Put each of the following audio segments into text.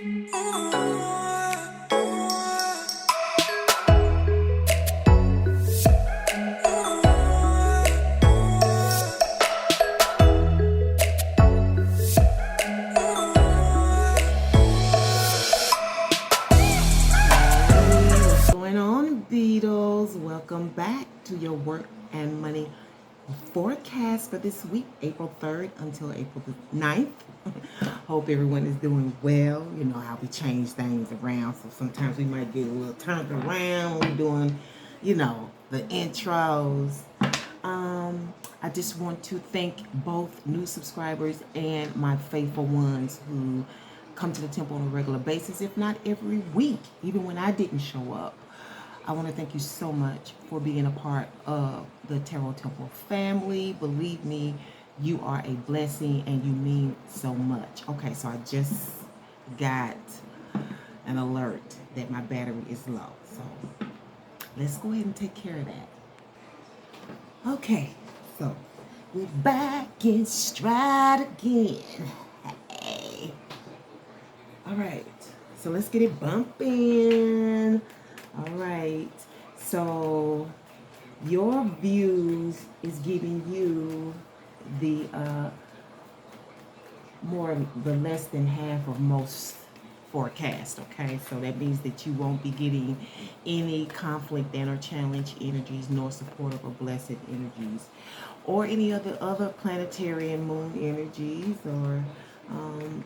Welcome back to your work and money forecast for this week, April 3rd until April the 9th. Hope everyone is doing well. You know how we change things around, so sometimes we might get a little turned around when we're doing, the intros. I just want to thank both new subscribers and my faithful ones who come to the temple on a regular basis, if not every week, even when I didn't show up. I want to thank you so much for being a part of the Tarot Temple family. Believe me, you are a blessing and you mean so much. Okay, so I just got an alert that my battery is low. So let's go ahead and take care of that. Okay, so we're back in stride again. Hey. All right, so let's get it bumping. All right, so your views is giving you the the less than half of most forecast. Okay, so that means that you won't be getting any conflict and or challenge energies, nor supportive or blessed energies, or any other planetary and moon energies, or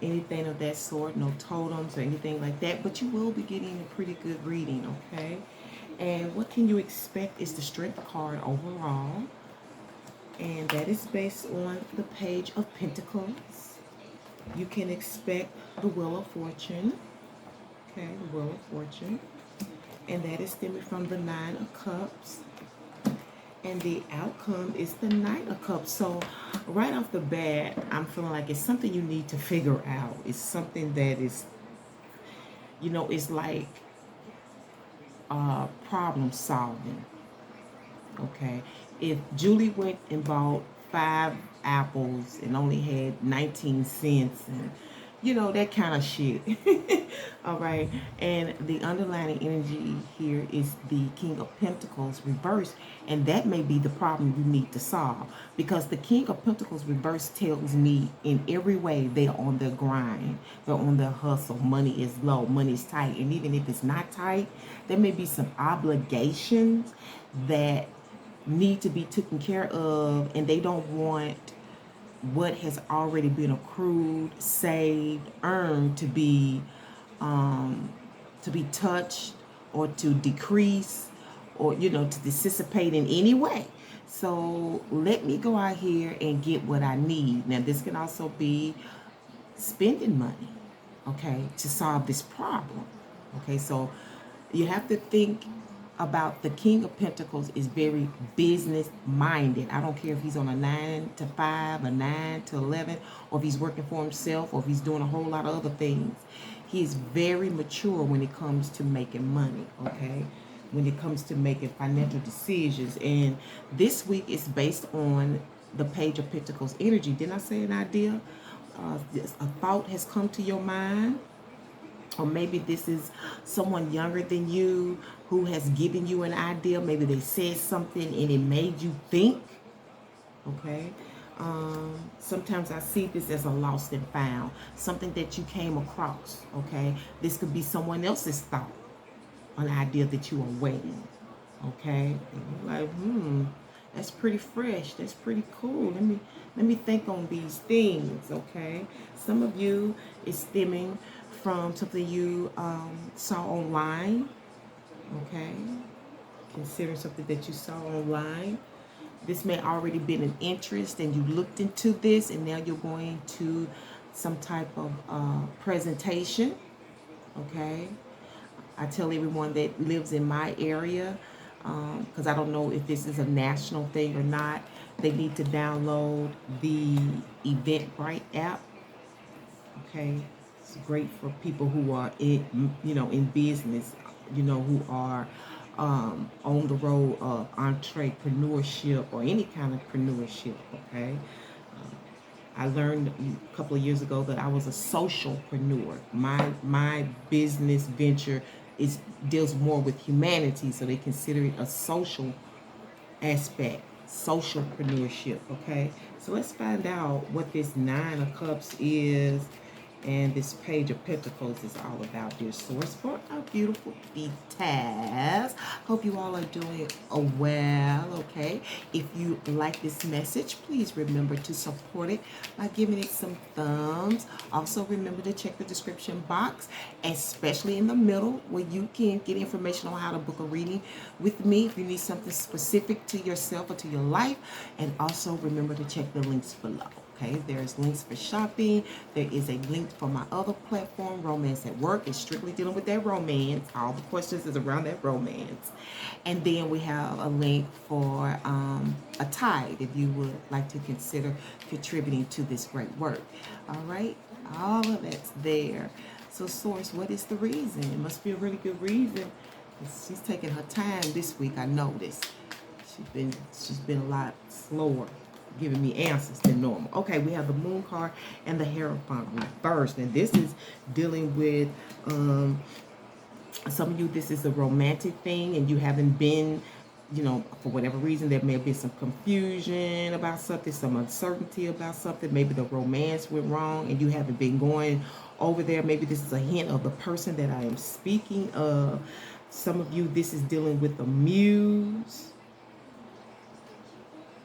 anything of that sort, no totems or anything like that, but you will be getting a pretty good reading, okay? And what can you expect is the Strength card overall, and that is based on the Page of Pentacles. You can expect the Wheel of Fortune, okay, the Wheel of Fortune, and that is stemming from the Nine of Cups. And the outcome is the Knight of Cups. So right off the bat, I'm feeling like it's something you need to figure out. It's something that is, it's like problem solving. Okay. If Julie went and bought 5 apples and only had 19 cents and that kind of shit. All right. And the underlying energy here is the King of Pentacles reversed. And that may be the problem you need to solve. Because the King of Pentacles reversed tells me in every way they're on their grind. They're on their hustle. Money is low. Money is tight. And even if it's not tight, there may be some obligations that need to be taken care of. And they don't want what has already been accrued, saved, earned to be touched or to decrease or to dissipate in any way. So let me go out here and get what I need. Now this can also be spending money, okay, to solve this problem. Okay, so you have to think about the King of Pentacles is very business minded. I don't care if he's on a 9 to 5, a 9 to 11, or if he's working for himself, or if he's doing a whole lot of other things. He's very mature when it comes to making money, okay? When it comes to making financial decisions. And this week is based on the Page of Pentacles energy. Didn't I say an idea? A thought has come to your mind. Or maybe this is someone younger than you who has given you an idea. Maybe they said something and it made you think. Okay. Sometimes I see this as a lost and found. Something that you came across. Okay. This could be someone else's thought. An idea that you are waiting. Okay. And you're like, that's pretty fresh. That's pretty cool. Let me think on these things. Okay. Some of you is stemming from something you saw online, okay? Consider something that you saw online. This may already been an interest and you looked into this and now you're going to some type of presentation, okay? I tell everyone that lives in my area, because I don't know if this is a national thing or not, they need to download the Eventbrite app, okay? It's great for people who are in business, who are on the road of entrepreneurship or any kind of entrepreneurship, okay? I learned a couple of years ago that I was a socialpreneur. My business venture deals more with humanity, so they consider it a social aspect, socialpreneurship. Okay, so let's find out what this Nine of Cups is and this Page of Pentacles is all about, dear source, for our beautiful details. Hope you all are doing well, okay? If you like this message, please remember to support it by giving it some thumbs. Also, remember to check the description box, especially in the middle, where you can get information on how to book a reading with me if you need something specific to yourself or to your life. And also remember to check the links below. Okay, there's links for shopping. There is a link for my other platform, Romance at Work. It's strictly dealing with that romance. All the questions is around that romance. And then we have a link for a tithe if you would like to consider contributing to this great work. All right, all of that's there. So source, what is the reason? It must be a really good reason. She's taking her time this week, I noticed. She's been a lot slower giving me answers than normal. Okay, we have the Moon card and the Hierophant reversed. And this is dealing with some of you, this is a romantic thing and you haven't been, you know, for whatever reason, there may have been some confusion about something, some uncertainty about something. Maybe the romance went wrong and you haven't been going over there. Maybe this is a hint of the person that I am speaking of. Some of you, this is dealing with the muse.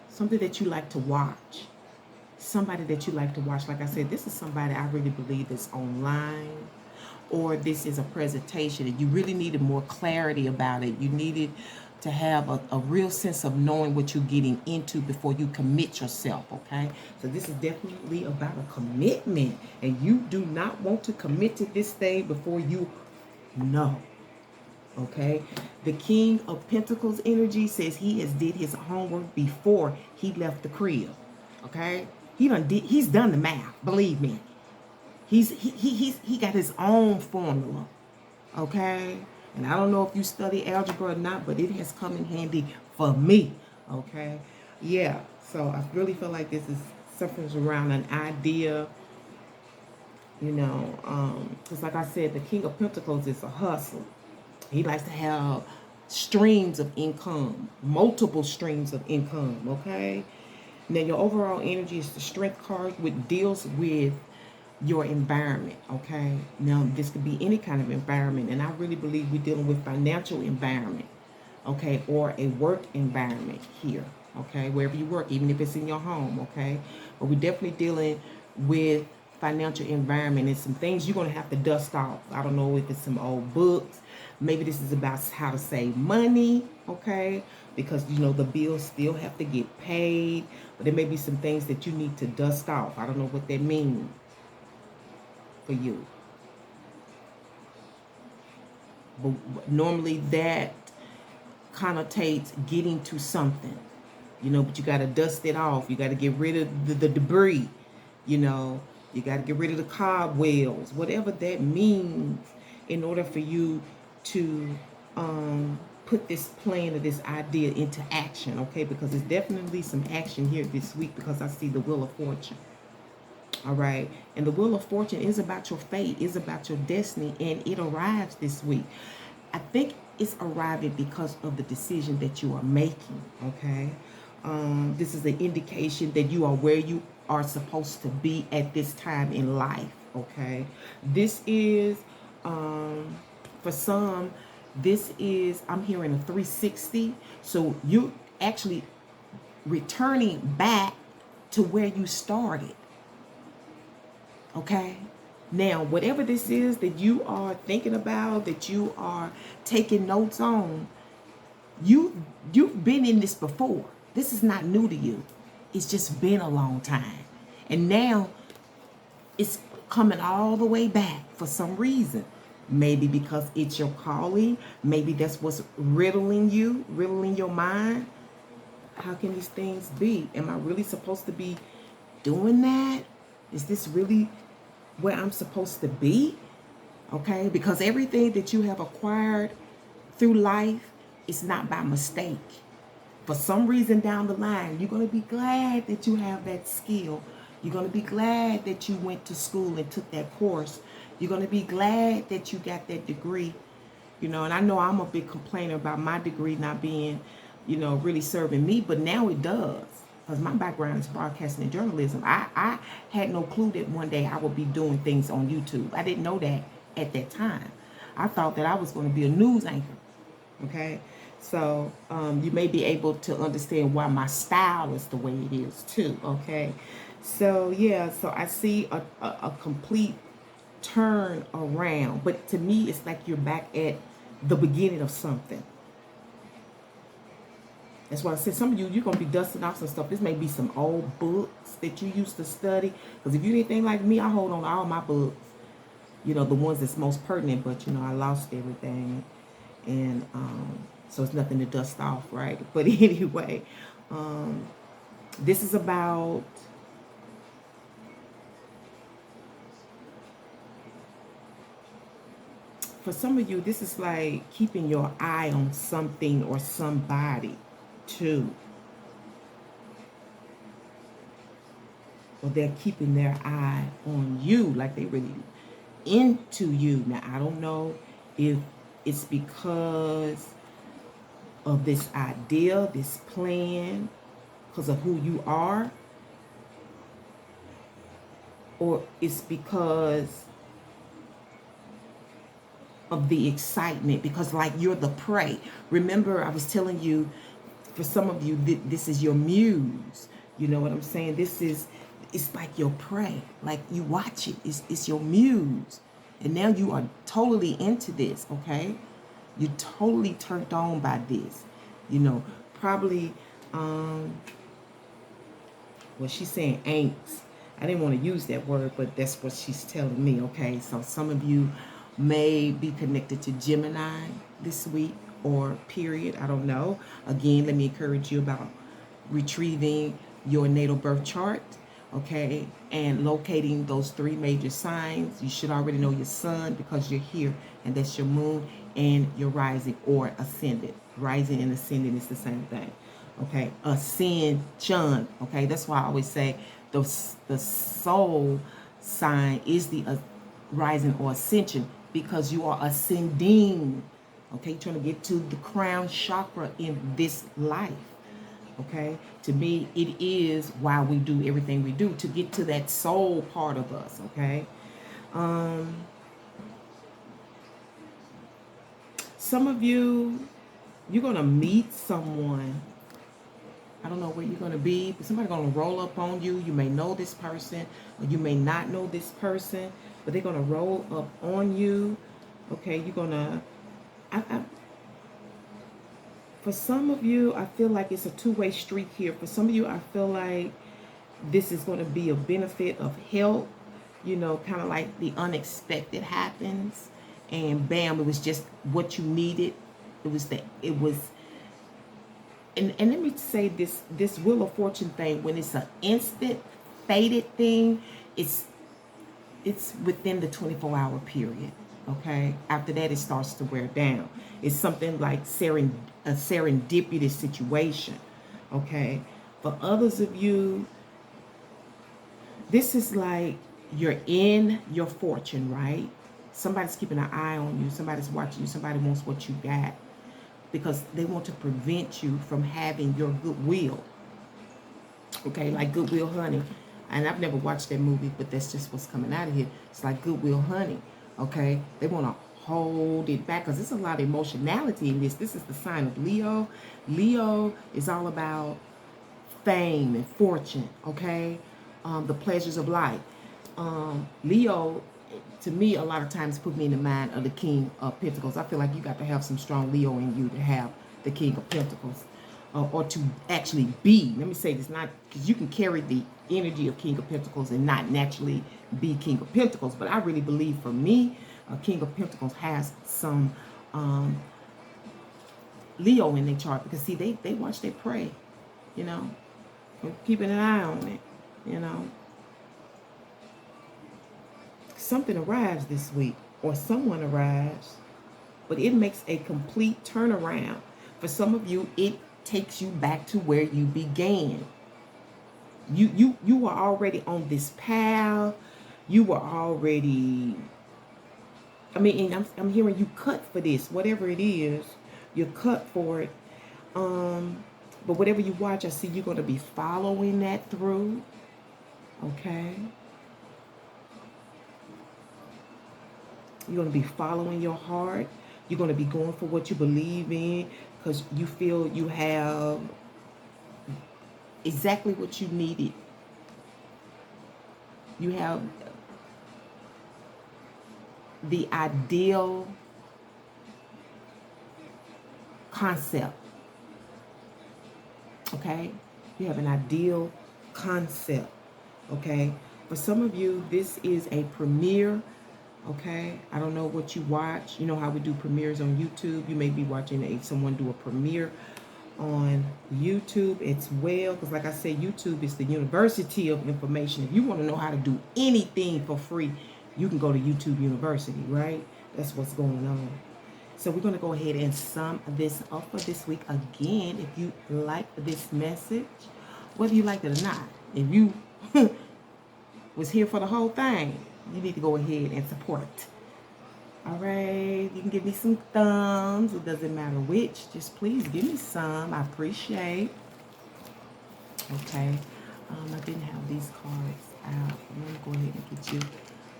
Something that you like to watch. Somebody that you like to watch. Like I said, this is somebody I really believe is online. Or this is a presentation and you really needed more clarity about it. You needed to have a real sense of knowing what you're getting into before you commit yourself, okay? So this is definitely about a commitment. And you do not want to commit to this thing before you know. Okay, the King of Pentacles energy says he has did his homework before he left the crib. Okay, he's done the math. Believe me, he got his own formula. Okay, and I don't know if you study algebra or not, but it has come in handy for me. Okay, yeah. So I really feel like this is something around an idea. You know, because like I said, the King of Pentacles is a hustle. He likes to have streams of income, multiple streams of income, okay? Now, your overall energy is the Strength card, which deals with your environment, okay? Now, this could be any kind of environment, and I really believe we're dealing with financial environment, okay, or a work environment here, okay, wherever you work, even if it's in your home, okay? But we're definitely dealing with financial environment and some things you're going to have to dust off. I don't know if it's some old books. Maybe this is about how to save money, okay? Because, you know, the bills still have to get paid. But there may be some things that you need to dust off. I don't know what that means for you. But normally that connotates getting to something. You know, but you got to dust it off. You got to get rid of the debris, you know. You got to get rid of the cobwebs, whatever that means, in order for you to put this plan or this idea into action, okay? Because there's definitely some action here this week because I see the Wheel of Fortune. All right, and the Wheel of Fortune is about your fate, is about your destiny, and it arrives this week. I think it's arriving because of the decision that you are making, okay? This is an indication that you are where you are supposed to be at this time in life, okay? This is, for some, this is, I'm hearing a 360. So you actually returning back to where you started, okay? Now, whatever this is that you are thinking about, that you are taking notes on, you've been in this before. This is not new to you. It's just been a long time. And now it's coming all the way back for some reason. Maybe because it's your calling. Maybe that's what's riddling your mind. How can these things be? Am I really supposed to be doing that? Is this really where I'm supposed to be? Okay, because everything that you have acquired through life is not by mistake. For some reason down the line, you're going to be glad that you have that skill You're going to be glad that you went to school and took that course. You're going to be glad that you got that degree. You know, and I know I'm a big complainer about my degree not being, you know, really serving me, but now it does. Because my background is broadcasting and journalism. I had no clue that one day I would be doing things on YouTube. I didn't know that at that time. I thought that I was going to be a news anchor. Okay? So you may be able to understand why my style is the way it is too. Okay? So yeah, so I see a complete turn around. But to me, it's like you're back at the beginning of something. That's why I said some of you're going to be dusting off some stuff. This may be some old books that you used to study. Because if you're anything like me, I hold on to all my books. You know, the ones that's most pertinent. But, you know, I lost everything. And so it's nothing to dust off, right? But anyway, this is about... For some of you, this is like keeping your eye on something or somebody, too. Or they're keeping their eye on you, like they really into you. Now, I don't know if it's because of this idea, this plan, because of who you are, or it's because of the excitement, because like you're the prey. Remember, I was telling you, for some of you, this is your muse. You know what I'm saying? It's like your prey. Like you watch it. It's your muse. And now you are totally into this, okay? You're totally turned on by this. You know, probably, well, she's saying angst. I didn't want to use that word, but that's what she's telling me, okay? So some of you may be connected to Gemini this week or period. I don't know. Again, let me encourage you about retrieving your natal birth chart, okay, and locating those 3 major signs. You should already know your sun because you're here, and that's your moon and your rising or ascendant. Rising and ascendant is the same thing, okay? Ascension, okay? That's why I always say the soul sign is the rising or ascension, because you are ascending, okay? Trying to get to the crown chakra in this life, okay? To me, it is why we do everything we do, to get to that soul part of us, okay? Some of you, you're going to meet someone. I don't know where you're going to be, but somebody's going to roll up on you. You may know this person, or you may not know this person, but they're going to roll up on you. Okay, you're going to... For some of you, I feel like it's a two-way street here. For some of you, I feel like this is going to be a benefit of help. You know, kind of like the unexpected happens, and bam, it was just what you needed. And let me say this Wheel of Fortune thing, when it's an instant fated thing, it's within the 24-hour period, okay? After that, it starts to wear down. It's something like a serendipitous situation, okay? For others of you, this is like you're in your fortune, right? Somebody's keeping an eye on you. Somebody's watching you. Somebody wants what you got, because they want to prevent you from having your goodwill. Okay, like Good Will Hunting. And I've never watched that movie, but that's just what's coming out of here. It's like Good Will Hunting. Okay, they want to hold it back because there's a lot of emotionality in this. This is the sign of Leo. Leo is all about fame and fortune. Okay, the pleasures of life. Leo, to me, a lot of times put me in the mind of the King of Pentacles. I feel like you got to have some strong Leo in you to have the King of Pentacles, or to actually be. Let me say this, not because you can carry the energy of King of Pentacles and not naturally be King of Pentacles. But I really believe, for me, King of Pentacles has some Leo in their chart, because see, they watch their prey, you know, keeping an eye on it, you know. Something arrives this week, or someone arrives, but it makes a complete turnaround. For some of you, it takes you back to where you began. You were already on this path. You were already, I mean, and I'm hearing you cut for this, whatever it is, you're cut for it. But whatever you watch, I see you're going to be following that through. Okay. You're going to be following your heart. You're going to be going for what you believe in, because you feel you have exactly what you needed. You have the ideal concept. Okay? You have an ideal concept. Okay? For some of you, this is a premiere. Okay? I don't know what you watch. You know how we do premieres on YouTube. You may be watching someone do a premiere on YouTube as well, because like I said, YouTube is the university of information. If you want to know how to do anything for free, you can go to YouTube University, right? That's what's going on. So we're going to go ahead and sum this up for this week. Again, if you like this message, whether you like it or not, if you was here for the whole thing, you need to go ahead and support. All right, you can give me some thumbs. It doesn't matter which. Just please give me some. I appreciate. Okay. I didn't have these cards out. I'm going to go ahead and get you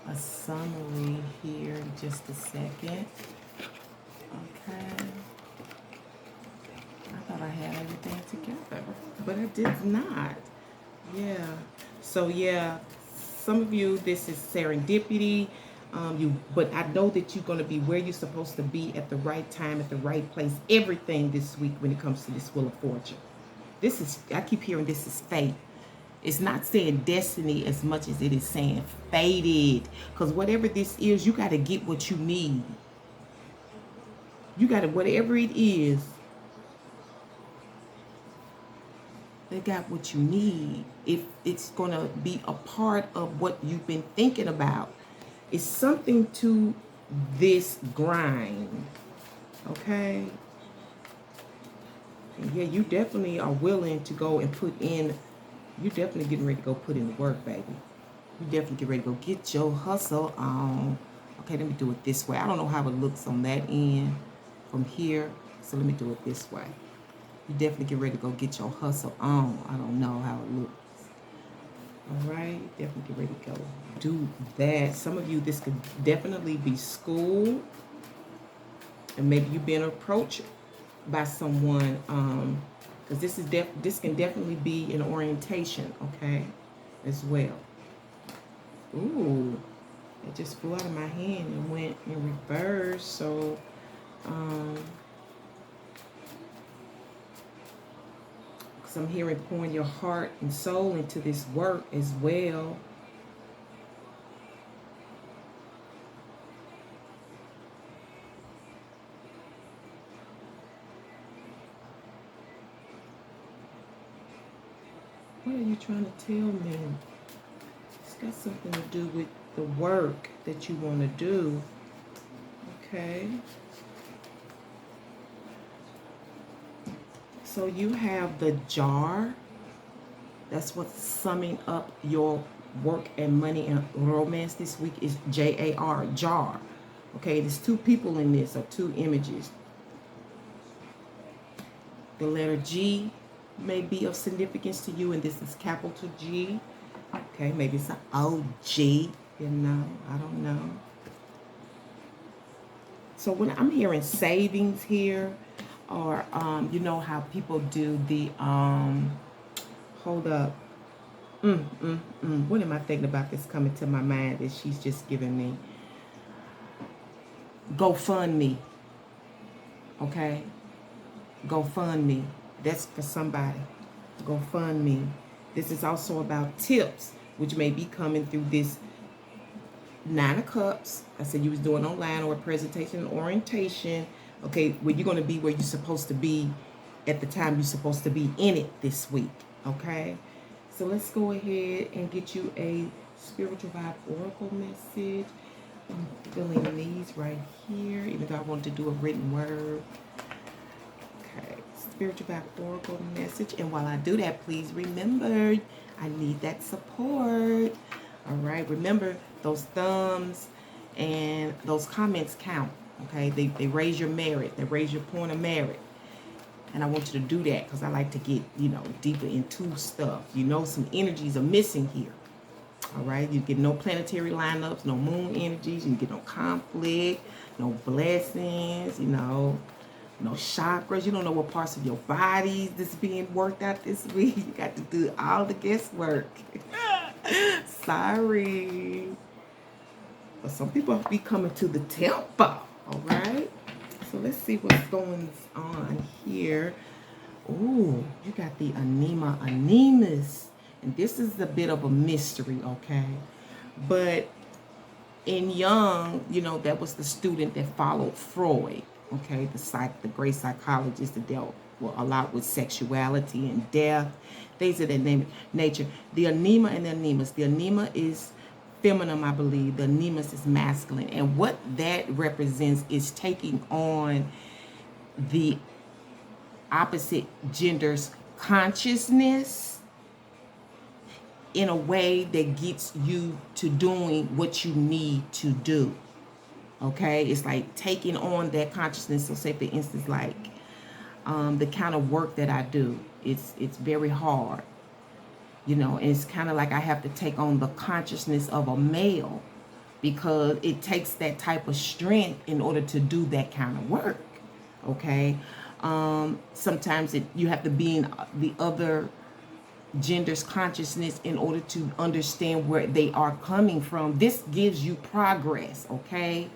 a summary here in just a second. Okay. I thought I had everything together, but I did not. Yeah. So, yeah, some of you, this is serendipity. But I know that you're going to be where you're supposed to be at the right time, at the right place, everything this week when it comes to this Wheel of Fortune. This is, I keep hearing this is fate. It's not saying destiny as much as it is saying fated. Because whatever this is, you got to get what you need. You got to, whatever it is, they got what you need. If it's going to be a part of what you've been thinking about. It's something to this grind, okay? And yeah, you definitely are willing to go and put in, you definitely getting ready to go put in the work, baby. You definitely get ready to go get your hustle on. Okay, let me do it this way. I don't know how it looks on that end from here, so let me do it this way. You definitely get ready to go get your hustle on. I don't know how it looks. All right, definitely get ready to go do that. Some of you, this could definitely be school, and maybe you've been approached by someone, because this can definitely be an orientation, okay, as well. Ooh, it just flew out of my hand and went in reverse. So, I'm hearing pouring your heart and soul into this work as well. What are you trying to tell me? It's got something to do with the work that you want to do. Okay. So you have the jar. That's what's summing up your work and money and romance this week is J-A-R, jar. Okay, there's two people in this, or two images. The letter G may be of significance to you, and this is capital G. Okay, maybe it's an OG, you know, I don't know. So when I'm hearing savings here, or you know how people do the hold up, what am I thinking about that's coming to my mind that she's just giving me? GoFundMe. Okay, GoFundMe. That's for somebody. GoFundMe. This is also about tips, which may be coming through this Nine of Cups. I said you was doing online or a presentation, orientation. Okay, where you're going to be where you're supposed to be at the time you're supposed to be in it this week. Okay, so let's go ahead and get you a Spiritual Vibe Oracle message. I'm feeling these right here, even though I wanted to do a written word. Okay, Spiritual Vibe Oracle message. And while I do that, please remember, I need that support. All right. Remember, those thumbs and those comments count. Okay. They raise your merit. They raise your point of merit. And I want you to do that because I like to get, deeper into stuff. Some energies are missing here. All right. You get no planetary lineups, no moon energies. You get no conflict, no blessings, no chakras. You don't know what parts of your body is being worked out this week. You got to do all the guesswork. Sorry. But some people be coming to the temple. All right. So let's see what's going on here. Ooh, you got the anemas. And this is a bit of a mystery, okay? But in Jung, that was the student that followed Freud, okay? The great psychologist that dealt a lot with sexuality and death, things of that nature. The anema and the anemas. The anema is feminine, I believe. The anemas is masculine. And what that represents is taking on the opposite gender's consciousness in a way that gets you to doing what you need to do. Okay? It's like taking on that consciousness. So say, for instance, like the kind of work that I do, it's very hard. And it's kind of like I have to take on the consciousness of a male because it takes that type of strength in order to do that kind of work. Okay? Sometimes you have to be in the other gender's consciousness in order to understand where they are coming from. This gives you progress, okay?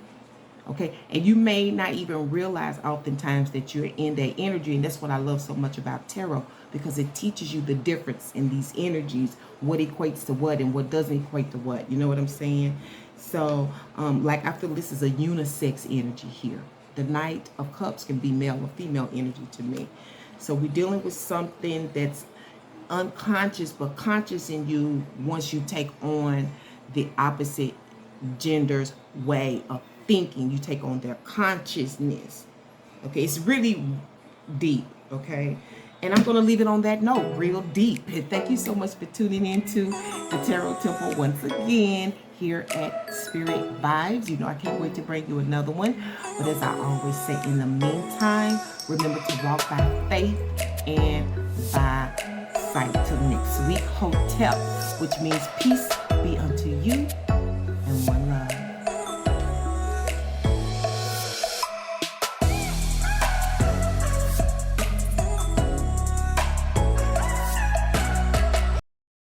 Okay, and you may not even realize oftentimes that you're in that energy, and that's what I love so much about tarot, because it teaches you the difference in these energies, what equates to what and what doesn't equate to what. You know what I'm saying? So, like I feel this is a unisex energy here. The Knight of Cups can be male or female energy to me. So we're dealing with something that's unconscious but conscious in you once you take on the opposite gender's way of thinking. You take on their consciousness. Okay, it's really deep. Okay, and I'm going to leave it on that note, real deep. And thank you so much for tuning into the Tarot Temple once again here at Spearit Vibes. I can't wait to bring you another one. But as I always say, in the meantime, remember to walk by faith and by sight. Till next week, hotel, which means peace be unto you